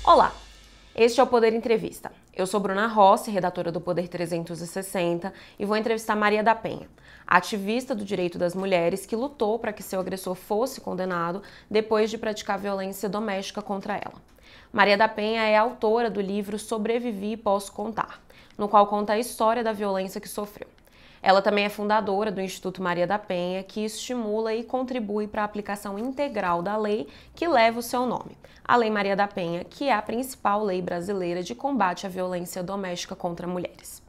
Olá, este é o Poder Entrevista. Eu sou Bruna Rossi, redatora do Poder 360, e vou entrevistar Maria da Penha, ativista do direito das mulheres que lutou para que seu agressor fosse condenado depois de praticar violência doméstica contra ela. Maria da Penha é autora do livro Sobrevivi e Posso Contar, no qual conta a história da violência que sofreu. Ela também é fundadora do Instituto Maria da Penha, que estimula e contribui para a aplicação integral da lei que leva o seu nome, a Lei Maria da Penha, que é a principal lei brasileira de combate à violência doméstica contra mulheres.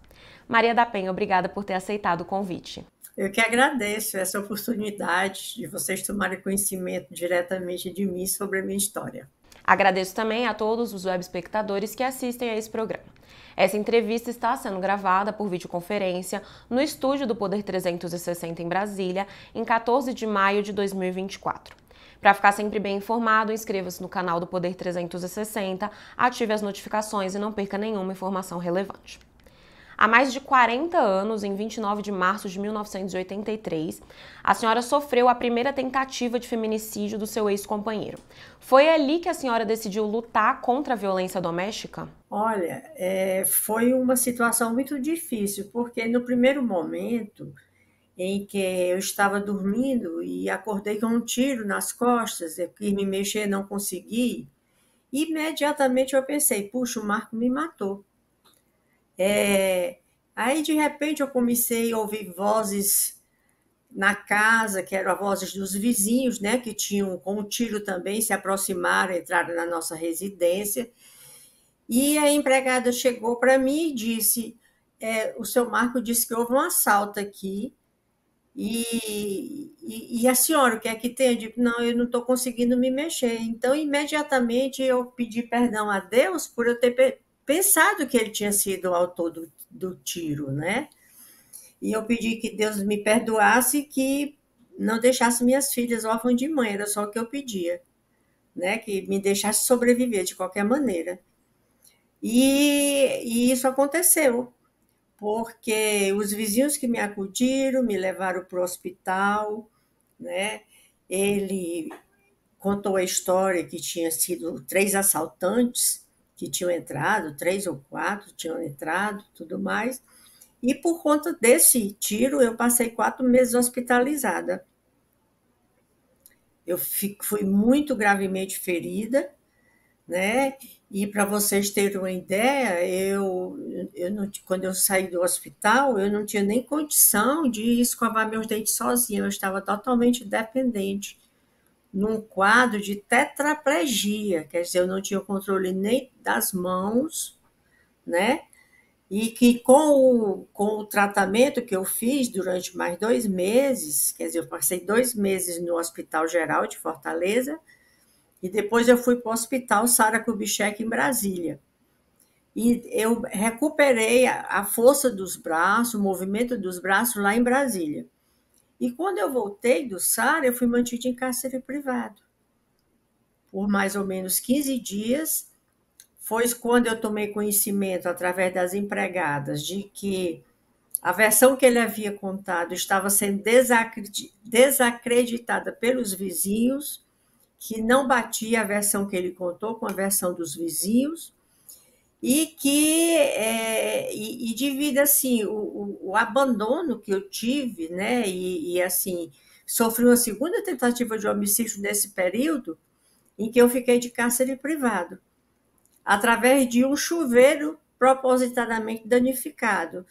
Maria da Penha, obrigada por ter aceitado o convite. Eu que agradeço essa oportunidade de vocês tomarem conhecimento diretamente de mim sobre a minha história. Agradeço também a todos os web espectadores que assistem a esse programa. Essa entrevista está sendo gravada por videoconferência no estúdio do Poder 360 em Brasília, em 14 de maio de 2024. Para ficar sempre bem informado, inscreva-se no canal do Poder 360, ative as notificações e não perca nenhuma informação relevante. Há mais de 40 anos, em 29 de março de 1983, a senhora sofreu a primeira tentativa de feminicídio do seu ex-companheiro. Foi ali que a senhora decidiu lutar contra a violência doméstica? Olha, foi uma situação muito difícil, porque no primeiro momento em que eu estava dormindo e acordei com um tiro nas costas, eu quis me mexer, não consegui, imediatamente eu pensei, puxa, o Marco me matou. Aí, de repente, eu comecei a ouvir vozes na casa, que eram as vozes dos vizinhos, né, que tinham, com o tiro também, se aproximaram, entraram na nossa residência. E a empregada chegou para mim e disse: o seu Marco disse que houve um assalto aqui. E a senhora, o que é que tem? Eu digo: não, eu não estou conseguindo me mexer. Então, imediatamente, eu pedi perdão a Deus por eu ter pensado que ele tinha sido o autor do tiro, né? E eu pedi que Deus me perdoasse, que não deixasse minhas filhas órfãs de mãe, era só o que eu pedia, né? Que me deixasse sobreviver de qualquer maneira. E isso aconteceu, porque os vizinhos que me acudiram, me levaram para o hospital, né? Ele contou a história que tinha sido 3 assaltantes que tinham entrado, 3 ou 4 tinham entrado, tudo mais. E por conta desse tiro, eu passei 4 meses hospitalizada. Eu fui muito gravemente ferida, né? E para vocês terem uma ideia, eu não, quando eu saí do hospital, eu não tinha nem condição de escovar meus dentes sozinha, eu estava totalmente dependente, num quadro de tetraplegia, quer dizer, eu não tinha controle nem das mãos, né? E que com o tratamento que eu fiz durante mais 2 meses, quer dizer, eu passei 2 meses no Hospital Geral de Fortaleza, e depois eu fui para o Hospital Sara Kubitschek em Brasília. E eu recuperei a força dos braços, o movimento dos braços lá em Brasília. E quando eu voltei do Sara, eu fui mantida em cárcere privado por mais ou menos 15 dias. Foi quando eu tomei conhecimento, através das empregadas, de que a versão que ele havia contado estava sendo desacreditada pelos vizinhos, que não batia a versão que ele contou com a versão dos vizinhos, e que devido assim o abandono que eu tive, né, e assim sofri uma segunda tentativa de homicídio nesse período em que eu fiquei de cárcere privado, através de um chuveiro propositadamente danificado.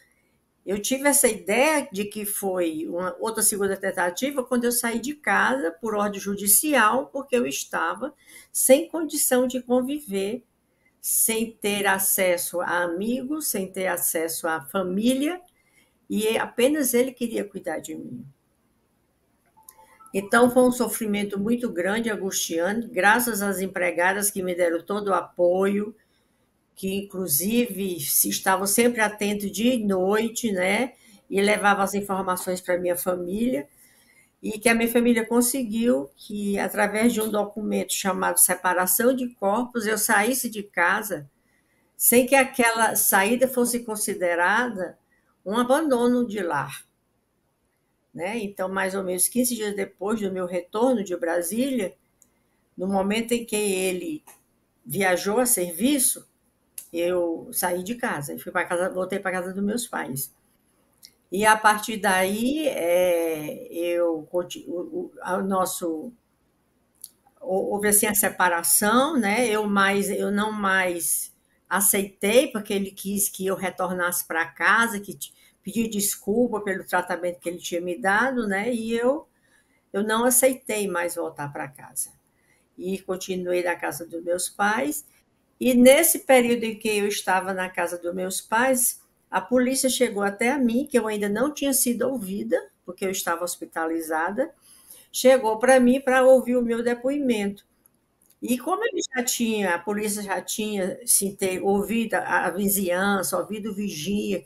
Eu tive essa ideia de que foi uma outra segunda tentativa quando eu saí de casa por ordem judicial, porque eu estava sem condição de conviver, sem ter acesso a amigos, sem ter acesso à família, e apenas ele queria cuidar de mim. Então, foi um sofrimento muito grande, angustiante, graças às empregadas que me deram todo o apoio, que inclusive estavam sempre atentos dia e noite, né? E levavam as informações para a minha família, e que a minha família conseguiu que, através de um documento chamado separação de corpos, eu saísse de casa sem que aquela saída fosse considerada um abandono de lar. Né? Então, mais ou menos 15 dias depois do meu retorno de Brasília, no momento em que ele viajou a serviço, eu saí de casa, voltei para casa dos meus pais. E a partir daí, houve assim a separação, né? Eu não mais aceitei, porque ele quis que eu retornasse para casa, pedi desculpa pelo tratamento que ele tinha me dado, né? E eu não aceitei mais voltar para casa. E continuei na casa dos meus pais. E nesse período em que eu estava na casa dos meus pais, a polícia chegou até a mim, que eu ainda não tinha sido ouvida, porque eu estava hospitalizada, chegou para mim para ouvir o meu depoimento. E como a polícia já tinha ouvido a vizinhança, ouvido o vigia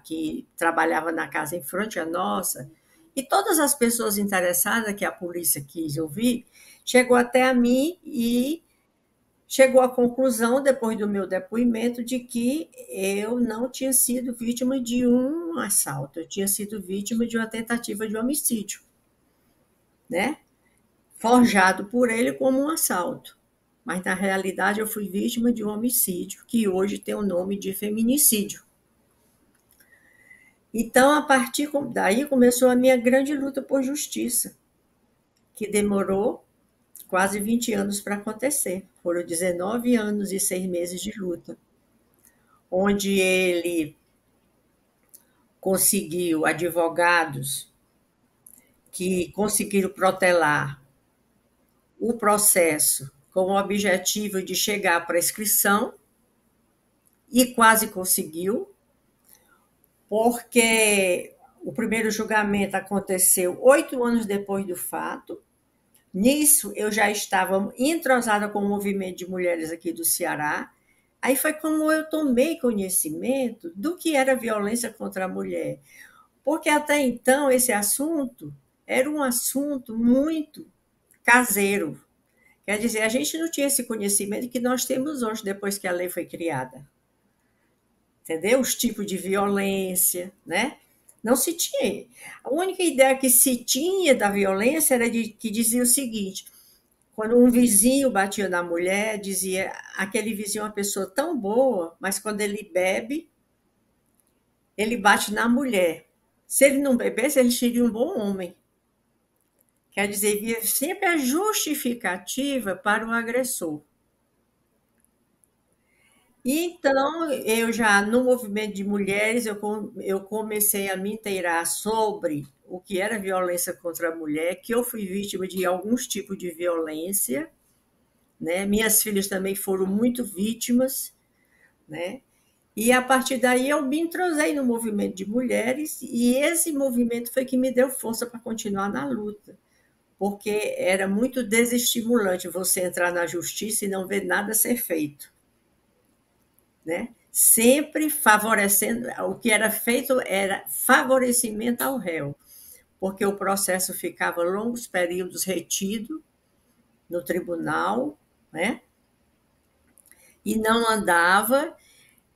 que trabalhava na casa em frente à nossa, e todas as pessoas interessadas que a polícia quis ouvir, chegou até a mim e chegou à conclusão, depois do meu depoimento, de que eu não tinha sido vítima de um assalto, eu tinha sido vítima de uma tentativa de homicídio, né? Forjado por ele como um assalto. Mas, na realidade, eu fui vítima de um homicídio, que hoje tem o nome de feminicídio. Então, a partir daí, começou a minha grande luta por justiça, que demorou quase 20 anos para acontecer. Foram 19 anos e 6 meses de luta, onde ele conseguiu advogados que conseguiram protelar o processo com o objetivo de chegar à prescrição, e quase conseguiu, porque o primeiro julgamento aconteceu 8 anos depois do fato. Nisso, eu já estava entrosada com o movimento de mulheres aqui do Ceará. Aí foi como eu tomei conhecimento do que era violência contra a mulher. Porque até então esse assunto era um assunto muito caseiro. Quer dizer, a gente não tinha esse conhecimento que nós temos hoje, depois que a lei foi criada. Entendeu? Os tipos de violência, né? Não se tinha. A única ideia que se tinha da violência era que dizia o seguinte: quando um vizinho batia na mulher, dizia aquele vizinho é uma pessoa tão boa, mas quando ele bebe, ele bate na mulher. Se ele não bebesse, ele seria um bom homem. Quer dizer, havia sempre a justificativa para o agressor. E então, eu já, no movimento de mulheres, eu comecei a me inteirar sobre o que era violência contra a mulher, que eu fui vítima de alguns tipos de violência, né? Minhas filhas também foram muito vítimas, né? E a partir daí eu me entrosei no movimento de mulheres, e esse movimento foi que me deu força para continuar na luta, porque era muito desestimulante você entrar na justiça e não ver nada ser feito, né? Sempre favorecendo, o que era feito era favorecimento ao réu, porque o processo ficava longos períodos retido no tribunal, né? E não andava,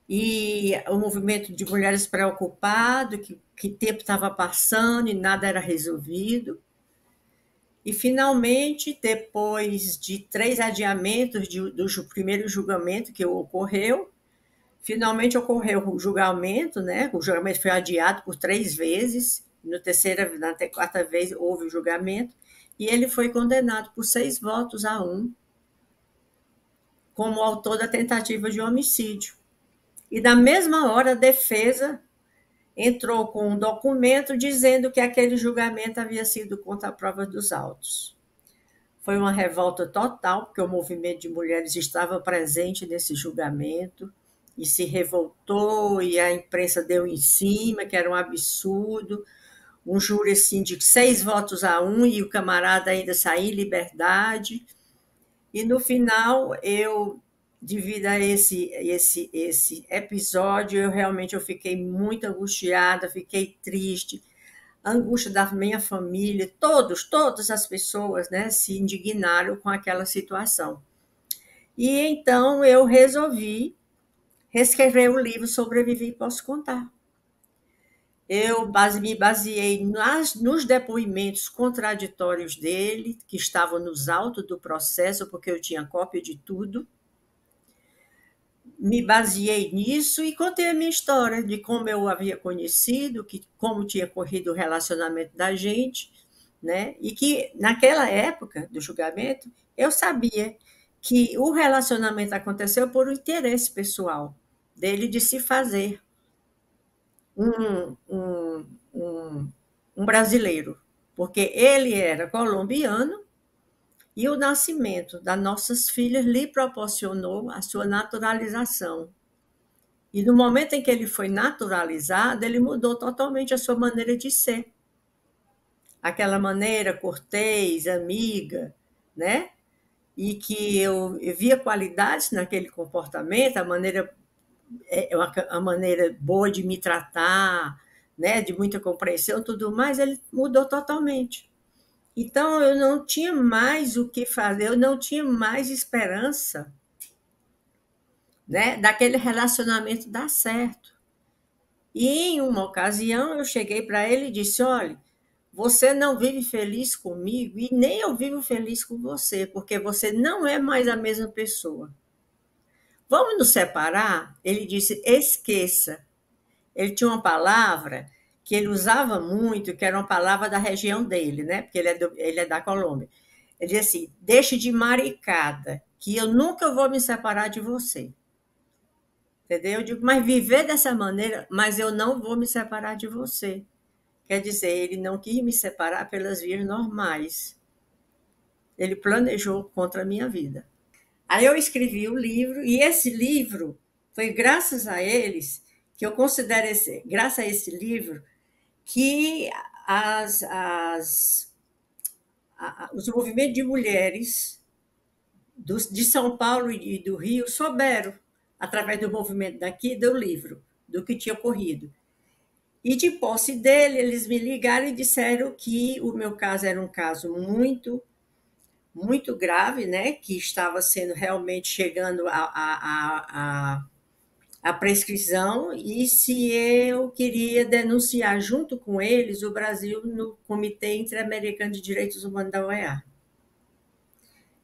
e o movimento de mulheres preocupado, que tempo estava passando e nada era resolvido. E, finalmente, depois de 3 adiamentos do primeiro julgamento que ocorreu, finalmente ocorreu o julgamento, né? O julgamento foi adiado por 3 vezes, na quarta vez houve o julgamento, e ele foi condenado por 6 votos a 1 como autor da tentativa de homicídio. E, na mesma hora, a defesa entrou com um documento dizendo que aquele julgamento havia sido contra a prova dos autos. Foi uma revolta total, porque o movimento de mulheres estava presente nesse julgamento e se revoltou, e a imprensa deu em cima, que era um absurdo. Um júri assim, de 6 votos a 1, e o camarada ainda saiu em liberdade. E, no final, devido a esse episódio, eu fiquei muito angustiada, fiquei triste, a angústia da minha família, todas as pessoas, né, se indignaram com aquela situação. E então eu resolvi reescrever o livro Sobrevivi e Posso Contar. Eu me baseei nos depoimentos contraditórios dele, que estavam nos autos do processo, porque eu tinha cópia de tudo, me baseei nisso e contei a minha história de como eu havia conhecido, como tinha corrido o relacionamento da gente, né? E que naquela época do julgamento eu sabia que o relacionamento aconteceu por um interesse pessoal dele de se fazer um, um, um, um brasileiro, porque ele era colombiano e o nascimento das nossas filhas lhe proporcionou a sua naturalização. E no momento em que ele foi naturalizado, ele mudou totalmente a sua maneira de ser. Aquela maneira cortês, amiga, né? E que eu via qualidades naquele comportamento, a maneira boa de me tratar, né? De muita compreensão, tudo mais, ele mudou totalmente. Então eu não tinha mais o que fazer, eu não tinha mais esperança, né? Daquele relacionamento dar certo. E em uma ocasião eu cheguei para ele e disse: olha, você não vive feliz comigo e nem eu vivo feliz com você, porque você não é mais a mesma pessoa. Vamos nos separar? Ele disse: esqueça. Ele tinha uma palavra que ele usava muito, que era uma palavra da região dele, né? Porque ele é da Colômbia. Ele disse assim: deixe de maricada, que eu nunca vou me separar de você. Entendeu? Eu digo, mas viver dessa maneira, mas eu não vou me separar de você. Quer dizer, ele não quis me separar pelas vias normais. Ele planejou contra a minha vida. Aí eu escrevi o livro, e esse livro foi graças a eles que eu considero, graças a esse livro, que os movimentos de mulheres de São Paulo e do Rio souberam, através do movimento daqui, do livro, do que tinha ocorrido. E de posse dele, eles me ligaram e disseram que o meu caso era um caso muito grave, né? Que estava sendo realmente chegando a prescrição, e se eu queria denunciar junto com eles o Brasil no Comitê Interamericano de Direitos Humanos da OEA.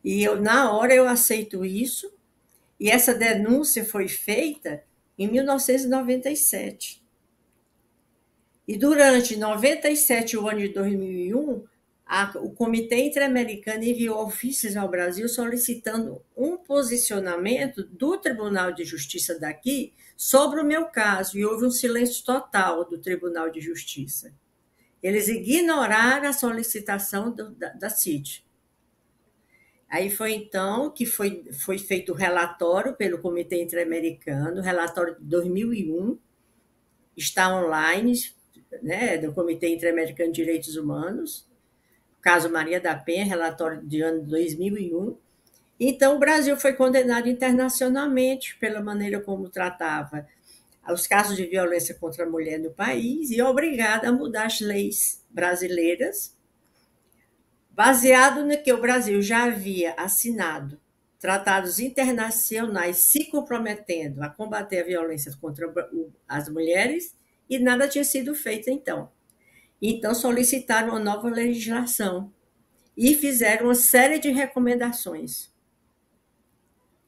E na hora eu aceito isso, e essa denúncia foi feita em 1997. E durante 97, o ano de 2001, o Comitê Interamericano enviou ofícios ao Brasil solicitando um posicionamento do Tribunal de Justiça daqui sobre o meu caso, e houve um silêncio total do Tribunal de Justiça. Eles ignoraram a solicitação da CID. Aí foi então que foi feito o relatório pelo Comitê Interamericano, relatório de 2001, está online, né, do Comitê Interamericano de Direitos Humanos, caso Maria da Penha, relatório de ano 2001. Então, o Brasil foi condenado internacionalmente pela maneira como tratava os casos de violência contra a mulher no país e obrigado a mudar as leis brasileiras, baseado no que o Brasil já havia assinado, tratados internacionais se comprometendo a combater a violência contra as mulheres, e nada tinha sido feito então. Então, solicitaram uma nova legislação e fizeram uma série de recomendações.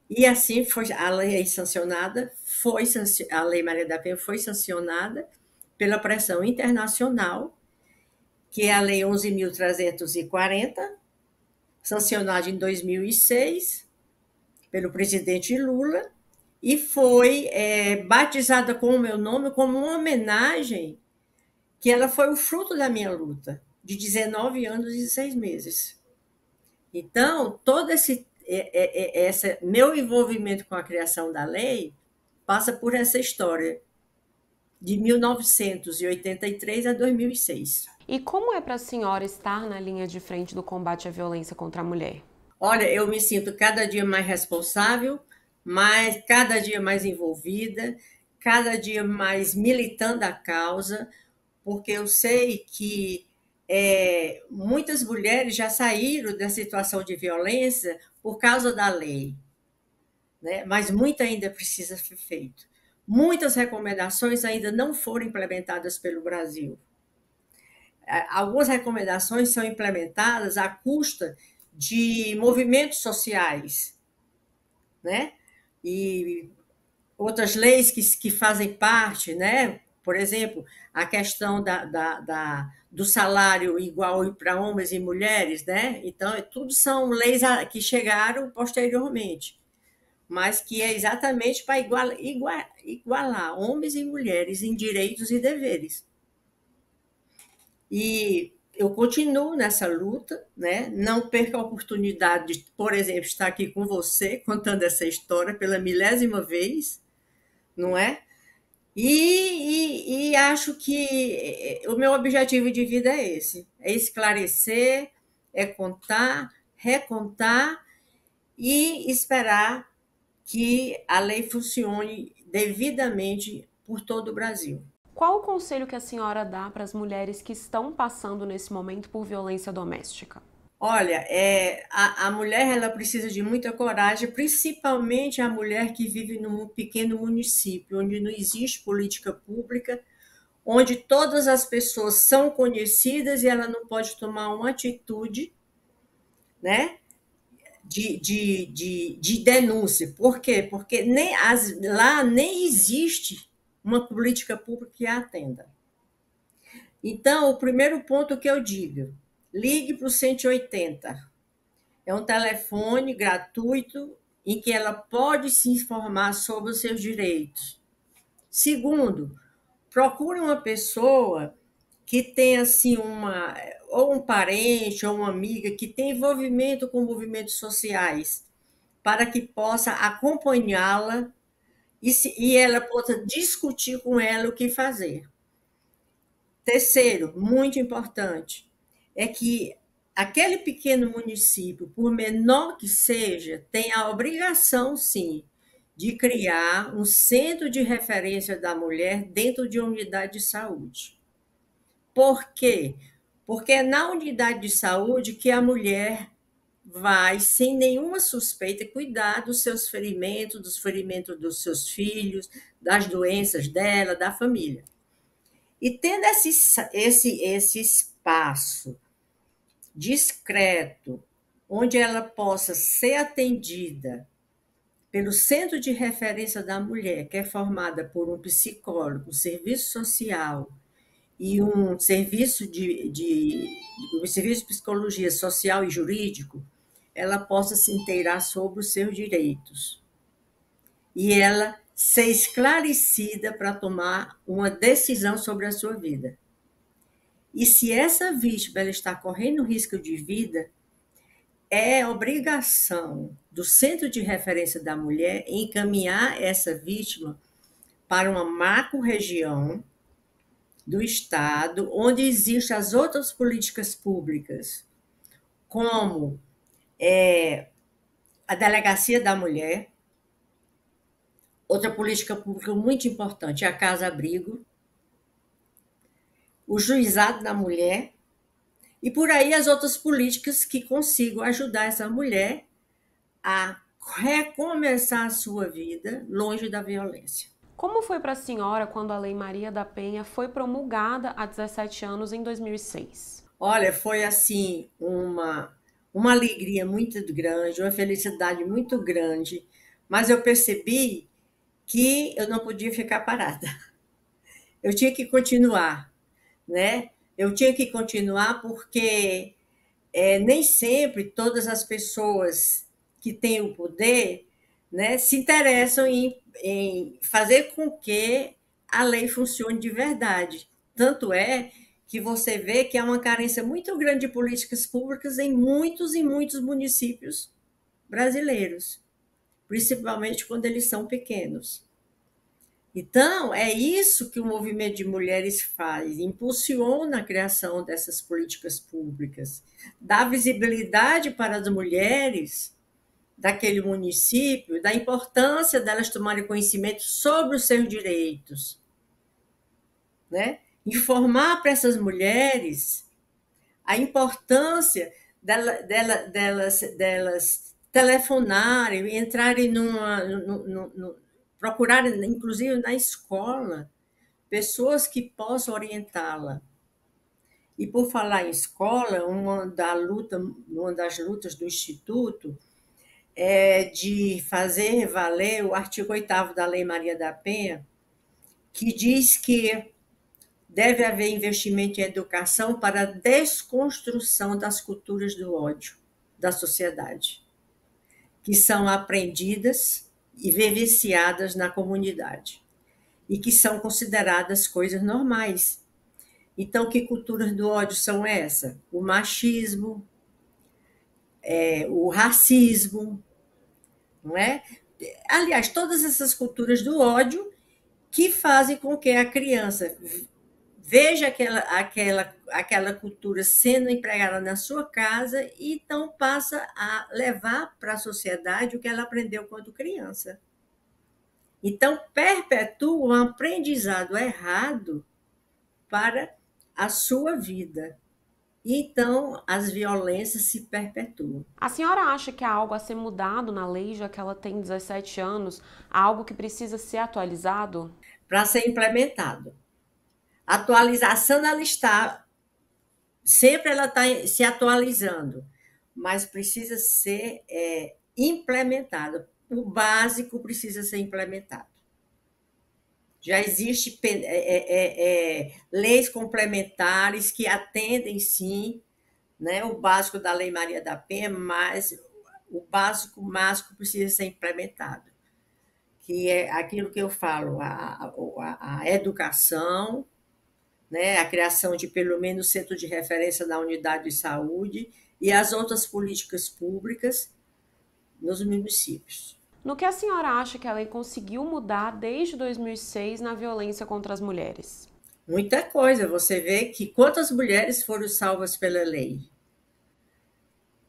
E assim foi a lei sancionada, a Lei Maria da Penha foi sancionada pela pressão internacional, que é a Lei 11.340, sancionada em 2006 pelo presidente Lula, e foi batizada com o meu nome como uma homenagem, que ela foi o fruto da minha luta, de 19 anos e 6 meses. Então, todo esse meu envolvimento com a criação da lei passa por essa história, de 1983 a 2006. E como é para a senhora estar na linha de frente do combate à violência contra a mulher? Olha, eu me sinto cada dia mais responsável, cada dia mais envolvida, cada dia mais militando a causa, porque eu sei que muitas mulheres já saíram da situação de violência por causa da lei, né? Mas muito ainda precisa ser feito. Muitas recomendações ainda não foram implementadas pelo Brasil. Algumas recomendações são implementadas à custa de movimentos sociais, né? E outras leis que fazem parte, né? Por exemplo, a questão do salário igual para homens e mulheres, né? Então, tudo são leis que chegaram posteriormente, mas que é exatamente para igualar homens e mulheres em direitos e deveres. E eu continuo nessa luta, né? Não perca a oportunidade de, por exemplo, estar aqui com você contando essa história pela milésima vez, não é? E acho que o meu objetivo de vida é esse: é esclarecer, é contar, recontar e esperar que a lei funcione devidamente por todo o Brasil. Qual o conselho que a senhora dá para as mulheres que estão passando nesse momento por violência doméstica? Olha, a mulher ela precisa de muita coragem, principalmente a mulher que vive num pequeno município, onde não existe política pública, onde todas as pessoas são conhecidas e ela não pode tomar uma atitude, né, de denúncia. Por quê? Porque lá nem existe uma política pública que a atenda. Então, o primeiro ponto que eu digo, ligue para o 180. É um telefone gratuito em que ela pode se informar sobre os seus direitos. Segundo, procure uma pessoa que tenha assim ou um parente ou uma amiga que tenha envolvimento com movimentos sociais, para que possa acompanhá-la e ela possa discutir com ela o que fazer. Terceiro, muito importante, é que aquele pequeno município, por menor que seja, tem a obrigação, sim, de criar um centro de referência da mulher dentro de uma unidade de saúde. Por quê? Porque é na unidade de saúde que a mulher vai, sem nenhuma suspeita, cuidar dos seus ferimentos, dos ferimentos dos seus filhos, das doenças dela, da família. E tendo esse espaço discreto, onde ela possa ser atendida pelo Centro de Referência da Mulher, que é formada por um psicólogo, um serviço social e um serviço de psicologia social e jurídico, ela possa se inteirar sobre os seus direitos e ela ser esclarecida para tomar uma decisão sobre a sua vida. E se essa vítima ela está correndo risco de vida, é obrigação do Centro de Referência da Mulher encaminhar essa vítima para uma macro-região do Estado, onde existem as outras políticas públicas, como a Delegacia da Mulher, outra política pública muito importante é a Casa-Abrigo, o Juizado da Mulher, e por aí as outras políticas que consigam ajudar essa mulher a recomeçar a sua vida longe da violência. Como foi para a senhora quando a Lei Maria da Penha foi promulgada há 17 anos em 2006? Olha, foi assim uma alegria muito grande, uma felicidade muito grande, mas eu percebi que eu não podia ficar parada. Eu tinha que continuar, né? Eu tinha que continuar porque nem sempre todas as pessoas que têm o poder, né, se interessam em fazer com que a lei funcione de verdade. Tanto é que você vê que há uma carência muito grande de políticas públicas em muitos e muitos municípios brasileiros, principalmente quando eles são pequenos. Então, é isso que o movimento de mulheres faz, impulsiona a criação dessas políticas públicas, dá visibilidade para as mulheres daquele município, da importância delas tomarem conhecimento sobre os seus direitos, né? Informar para essas mulheres a importância delas telefonarem, entrarem procurarem, inclusive na escola, pessoas que possam orientá-la. E por falar em escola, uma das lutas do Instituto de fazer valer o artigo 8º da Lei Maria da Penha, que diz que deve haver investimento em educação para a desconstrução das culturas do ódio da sociedade, que são aprendidas e vivenciadas na comunidade e que são consideradas coisas normais. Então, que culturas do ódio são essas? O machismo, o racismo, não é? Aliás, todas essas culturas do ódio que fazem com que a criança veja aquela cultura sendo empregada na sua casa e então passa a levar para a sociedade o que ela aprendeu quando criança. Então, perpetua um aprendizado errado para a sua vida. Então, as violências se perpetuam. A senhora acha que há algo a ser mudado na lei, já que ela tem 17 anos, há algo que precisa ser atualizado? Para ser implementado. A atualização ela está, sempre ela está se atualizando, mas precisa ser implementado. O básico precisa ser implementado. Já existem leis complementares que atendem, sim, né, o básico da Lei Maria da Penha, mas o básico precisa ser implementado, que é aquilo que eu falo, a educação, né, a criação de pelo menos centro de referência na unidade de saúde e as outras políticas públicas nos municípios. No que a senhora acha que a lei conseguiu mudar desde 2006 na violência contra as mulheres? Muita coisa. Você vê que quantas mulheres foram salvas pela lei.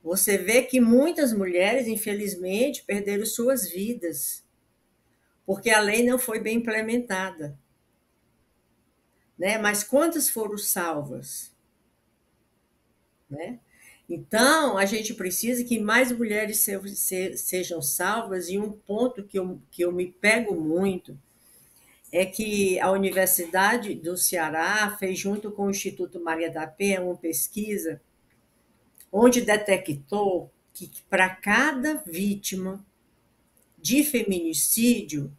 Você vê que muitas mulheres, infelizmente, perderam suas vidas, porque a lei não foi bem implementada. Né? Mas quantas foram salvas? Né? Então, a gente precisa que mais mulheres sejam salvas, e um ponto que eu me pego muito é que a Universidade do Ceará fez, junto com o Instituto Maria da Penha, uma pesquisa onde detectou que para cada vítima de feminicídio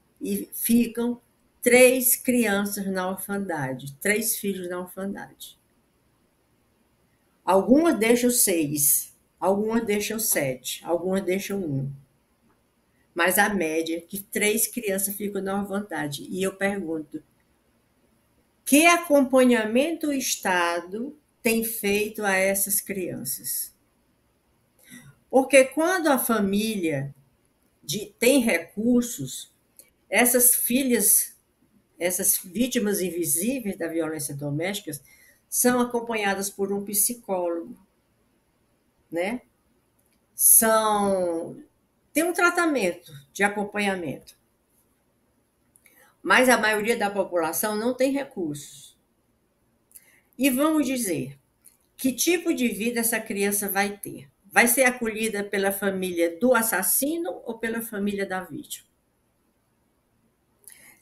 ficam 3 crianças na orfandade, 3 filhos na orfandade. Algumas deixam 6, algumas deixam 7, algumas deixam 1. Mas a média é que 3 crianças ficam na orfandade. E eu pergunto, que acompanhamento o Estado tem feito a essas crianças? Porque quando a família tem recursos, essas filhas, essas vítimas invisíveis da violência doméstica, são acompanhadas por um psicólogo, né? Tem um tratamento de acompanhamento. Mas a maioria da população não tem recursos. E vamos dizer, que tipo de vida essa criança vai ter? Vai ser acolhida pela família do assassino ou pela família da vítima?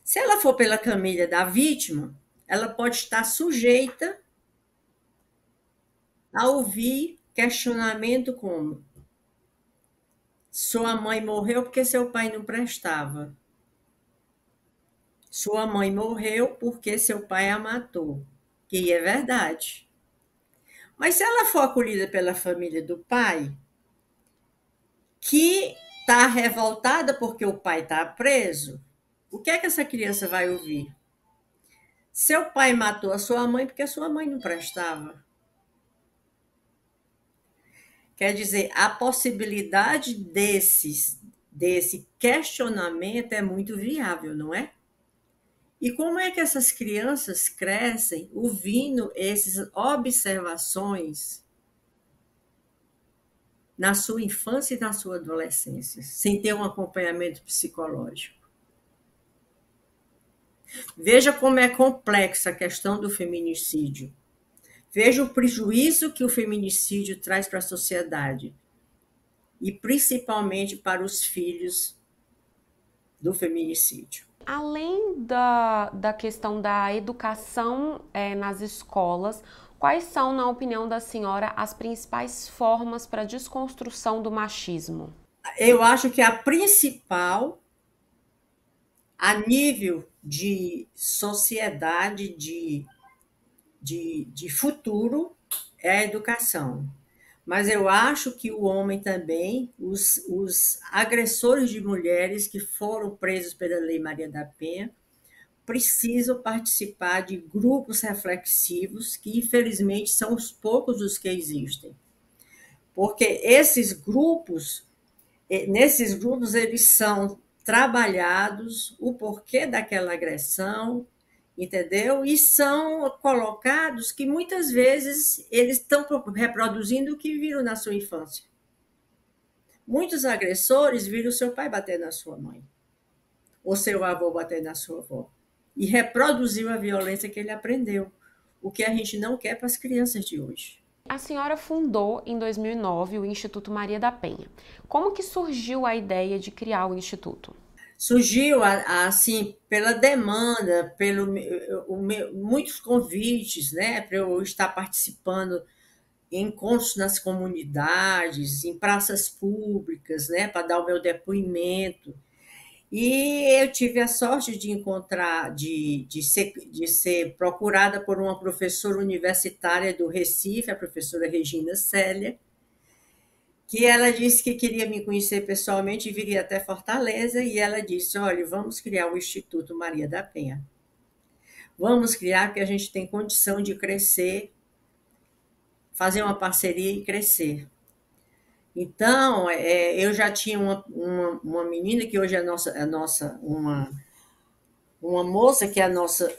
Se ela for pela família da vítima, ela pode estar sujeita a ouvir questionamento como: sua mãe morreu porque seu pai não prestava. Sua mãe morreu porque seu pai a matou. Que é verdade. Mas se ela for acolhida pela família do pai, que está revoltada porque o pai está preso, o que é que essa criança vai ouvir? Seu pai matou a sua mãe porque a sua mãe não prestava. Quer dizer, a possibilidade desse questionamento é muito viável, não é? E como é que essas crianças crescem ouvindo essas observações na sua infância e na sua adolescência, sem ter um acompanhamento psicológico? Veja como é complexa a questão do feminicídio. Veja o prejuízo que o feminicídio traz para a sociedade, e principalmente para os filhos do feminicídio. Além da questão da educação nas escolas, quais são, na opinião da senhora, as principais formas para a desconstrução do machismo? Eu acho que a principal, a nível de sociedade, de futuro, é a educação. Mas eu acho que o homem também, os agressores de mulheres que foram presos pela Lei Maria da Penha, precisam participar de grupos reflexivos, que infelizmente são os poucos os que existem. Porque nesses grupos eles são trabalhados o porquê daquela agressão, entendeu? E são colocados que muitas vezes eles estão reproduzindo o que viram na sua infância. Muitos agressores viram seu pai bater na sua mãe, ou seu avô bater na sua avó, e reproduziu a violência que ele aprendeu, o que a gente não quer para as crianças de hoje. A senhora fundou em 2009 o Instituto Maria da Penha. Como que surgiu a ideia de criar o Instituto? Surgiu assim pela demanda, muitos convites, né, para eu estar participando em encontros nas comunidades, em praças públicas, né, para dar o meu depoimento. E eu tive a sorte de encontrar, de ser procurada por uma professora universitária do Recife, a professora Regina Célia, que ela disse que queria me conhecer pessoalmente e viria até Fortaleza, e ela disse: olha, vamos criar o Instituto Maria da Penha. Vamos criar porque a gente tem condição de crescer, fazer uma parceria e crescer. Então, eu já tinha uma menina que hoje é uma moça que é a nossa,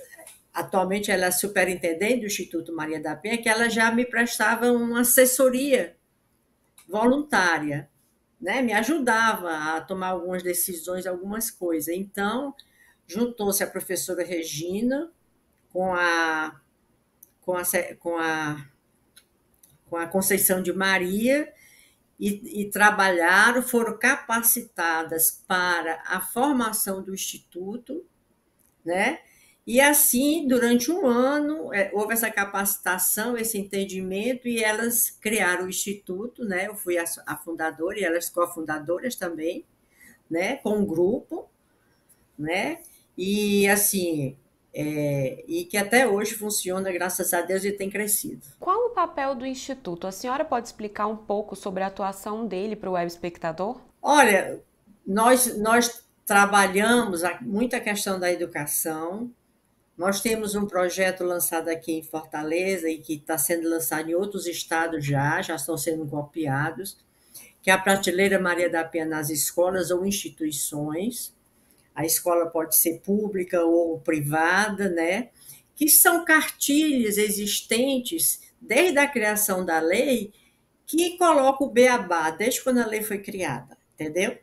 atualmente ela é superintendente do Instituto Maria da Penha, que ela já me prestava uma assessoria voluntária, né? Me ajudava a tomar algumas decisões, algumas coisas. Então, juntou-se a professora Regina com a, com a, com a, com a Conceição de Maria e trabalharam, foram capacitadas para a formação do Instituto, né? E assim, durante um ano, houve essa capacitação, esse entendimento, e elas criaram o Instituto, né? Eu fui a fundadora e elas cofundadoras também, né? Com um grupo, né? E assim, e que até hoje funciona, graças a Deus, e tem crescido. Qual o papel do Instituto? A senhora pode explicar um pouco sobre a atuação dele para o web espectador? Olha, nós trabalhamos muito a questão da educação. Nós temos um projeto lançado aqui em Fortaleza e que está sendo lançado em outros estados já estão sendo copiados, que é a Prateleira Maria da Penha nas escolas ou instituições. A escola pode ser pública ou privada, né? Que são cartilhas existentes desde a criação da lei que colocam o beabá, desde quando a lei foi criada, entendeu?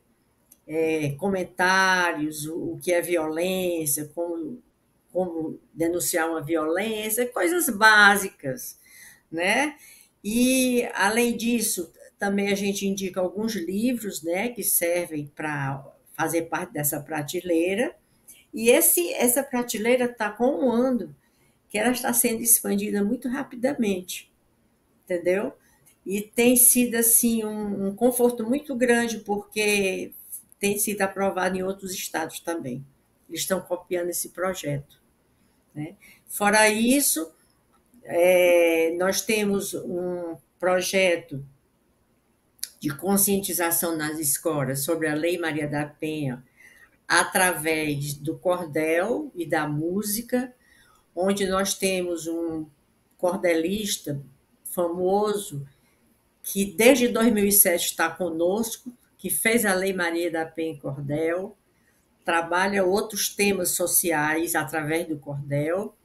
Comentários, o que é violência, como denunciar uma violência, coisas básicas, né? E, além disso, também a gente indica alguns livros, né, que servem para fazer parte dessa prateleira, e essa prateleira está com um ano que ela está sendo expandida muito rapidamente, entendeu? E tem sido assim um conforto muito grande, porque tem sido aprovado em outros estados também. Eles estão copiando esse projeto, né? Fora isso, nós temos um projeto de conscientização nas escolas sobre a Lei Maria da Penha, através do cordel e da música, onde nós temos um cordelista famoso que desde 2007 está conosco, que fez a Lei Maria da Penha em cordel, trabalha outros temas sociais através do cordel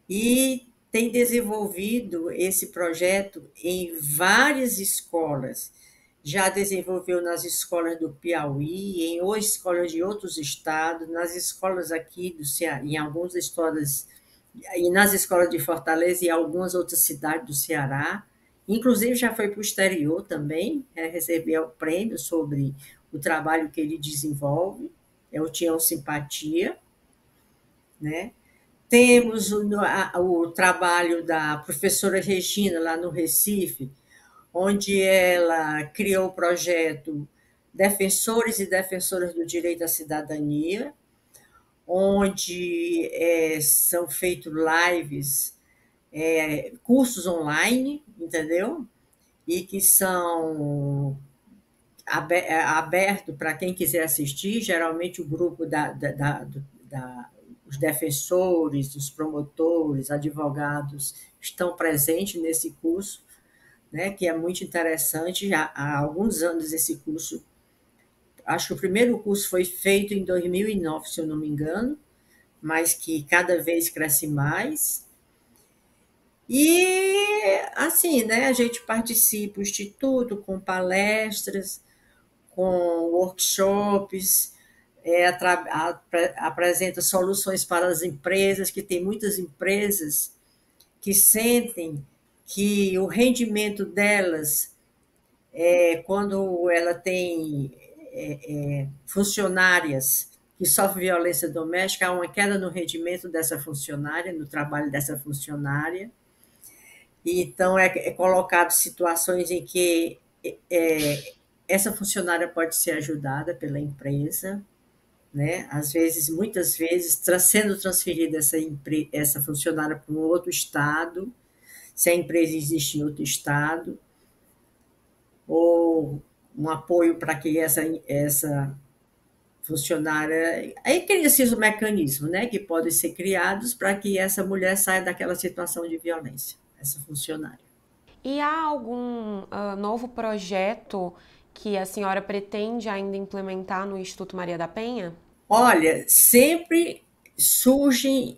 e tem desenvolvido esse projeto em várias escolas. Já desenvolveu nas escolas do Piauí, em escolas de outros estados, nas escolas aqui do Ceará, em algumas escolas, e nas escolas de Fortaleza e algumas outras cidades do Ceará. Inclusive já foi para o exterior também, recebeu o prêmio sobre o trabalho que ele desenvolve, é o Tião Simpatia, né? Temos o trabalho da professora Regina, lá no Recife, onde ela criou o projeto defensores e defensoras do direito à cidadania, onde são feitos lives, cursos online, entendeu? E que são abertos para quem quiser assistir, geralmente o grupo os defensores, os promotores, advogados estão presentes nesse curso, né, que é muito interessante. Já há alguns anos esse curso, acho que o primeiro curso foi feito em 2009, se eu não me engano, mas que cada vez cresce mais. E assim, né, a gente participa, o Instituto, com palestras, com workshops, apresenta soluções para as empresas, que tem muitas empresas que sentem que o rendimento delas, quando ela tem funcionárias que sofrem violência doméstica, há uma queda no rendimento dessa funcionária, no trabalho dessa funcionária. E então é colocado situações em que essa funcionária pode ser ajudada pela empresa, né? Às vezes, muitas vezes, sendo transferida essa funcionária para um outro estado, se a empresa existe em outro estado, ou um apoio para que essa funcionária... Aí cria-se um mecanismo, né, que podem ser criados para que essa mulher saia daquela situação de violência, essa funcionária. E há algum novo projeto que a senhora pretende ainda implementar no Instituto Maria da Penha? Olha, sempre surgem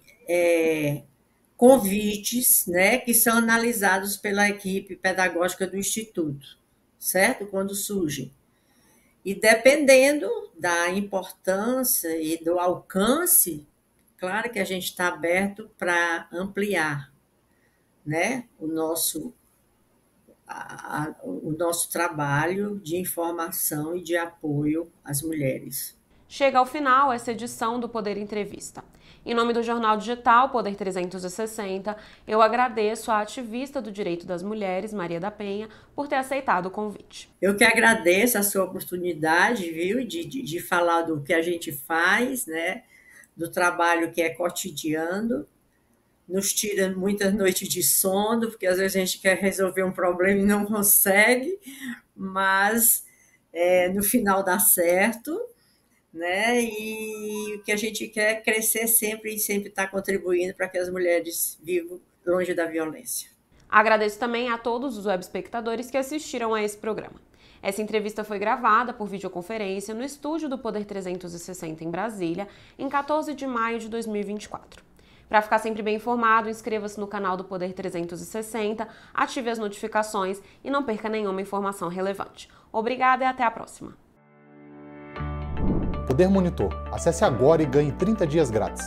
convites, né, que são analisados pela equipe pedagógica do Instituto, certo? Quando surgem. E dependendo da importância e do alcance, claro que a gente está aberto para ampliar, né, o nosso trabalho de informação e de apoio às mulheres. Chega ao final essa edição do Poder Entrevista. Em nome do Jornal Digital Poder 360, eu agradeço à ativista do direito das mulheres, Maria da Penha, por ter aceitado o convite. Eu que agradeço a sua oportunidade, viu, de falar do que a gente faz, né, do trabalho que é cotidiano. Nos tira muitas noites de sono, porque às vezes a gente quer resolver um problema e não consegue, mas no final dá certo, né? E o que a gente quer é crescer sempre e sempre estar contribuindo para que as mulheres vivam longe da violência. Agradeço também a todos os webespectadores que assistiram a esse programa. Essa entrevista foi gravada por videoconferência no estúdio do Poder 360 em Brasília, em 14 de maio de 2024. Para ficar sempre bem informado, inscreva-se no canal do Poder 360, ative as notificações e não perca nenhuma informação relevante. Obrigada e até a próxima. Poder Monitor. Acesse agora e ganhe 30 dias grátis.